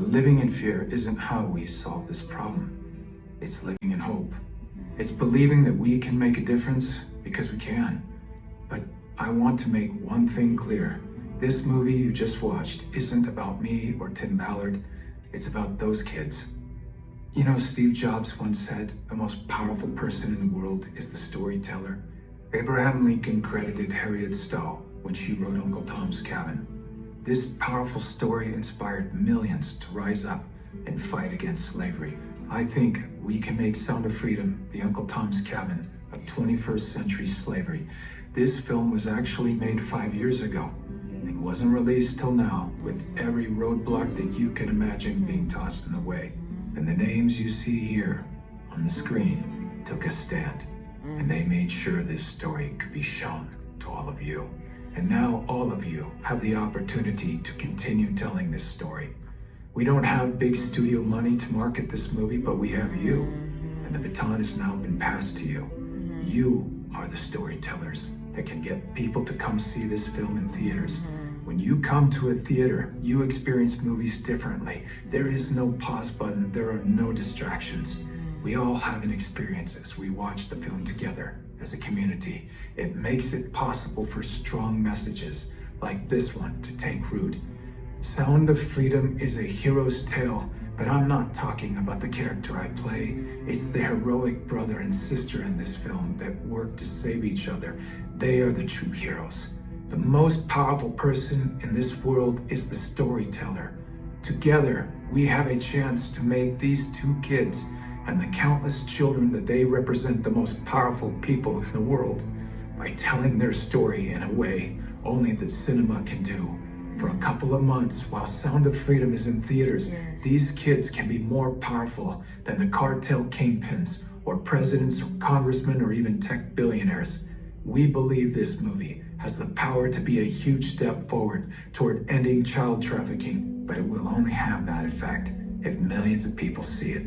But living in fear isn't how we solve this problem. It's living in hope. It's believing that we can make a difference because we can. But I want to make one thing clear. This movie you just watched isn't about me or Tim Ballard. It's about those kids. You know, Steve Jobs once said, the most powerful person in the world is the storyteller. Abraham Lincoln credited Harriet Stowe when she wrote Uncle Tom's Cabin. This powerful story inspired millions to rise up and fight against slavery. I think we can make Sound of Freedom the Uncle Tom's Cabin of 21st century slavery. This film was actually made 5 years ago. It wasn't released till now, with every roadblock that you can imagine being tossed in the way. And the names you see here on the screen took a stand, and they made sure this story could be shown to all of you. And now all of you have the opportunity to continue telling this story. We don't have big studio money to market this movie, but we have you, and the baton has now been passed to you. You are the storytellers that can get people to come see this film in theaters. When you come to a theater, you experience movies differently. There is no pause button, there are no distractions. We all have an experience as we watch the film together as a community. It makes it possible for strong messages like this one to take root. Sound of Freedom is a hero's tale, but I'm not talking about the character I play. It's the heroic brother and sister in this film that work to save each other. They are the true heroes. The most powerful person in this world is the storyteller. Together, we have a chance to make these two kids and the countless children that they represent the most powerful people in the world by telling their story in a way only the cinema can do. For a couple of months, while Sound of Freedom is in theaters, these kids can be more powerful than the cartel kingpins or presidents or congressmen or even tech billionaires. We believe this movie has the power to be a huge step forward toward ending child trafficking, but it will only have that effect if millions of people see it.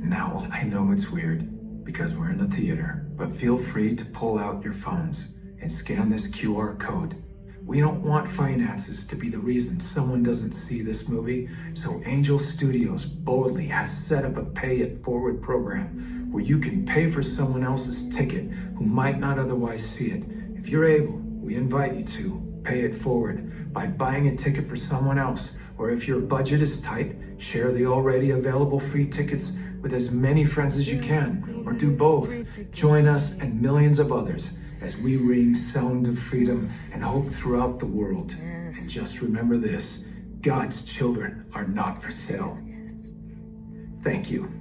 Now, I know it's weird because we're in a theater, but feel free to pull out your phones and scan this QR code. We don't want finances to be the reason someone doesn't see this movie, so Angel Studios boldly has set up a pay it forward program where you can pay for someone else's ticket who might not otherwise see it. If you're able, we invite you to pay it forward by buying a ticket for someone else, or if your budget is tight, share the already available free tickets with as many friends as you can, or do both. Join us and millions of others as we ring Sound of Freedom and hope throughout the world. And just remember this, God's children are not for sale. Thank you.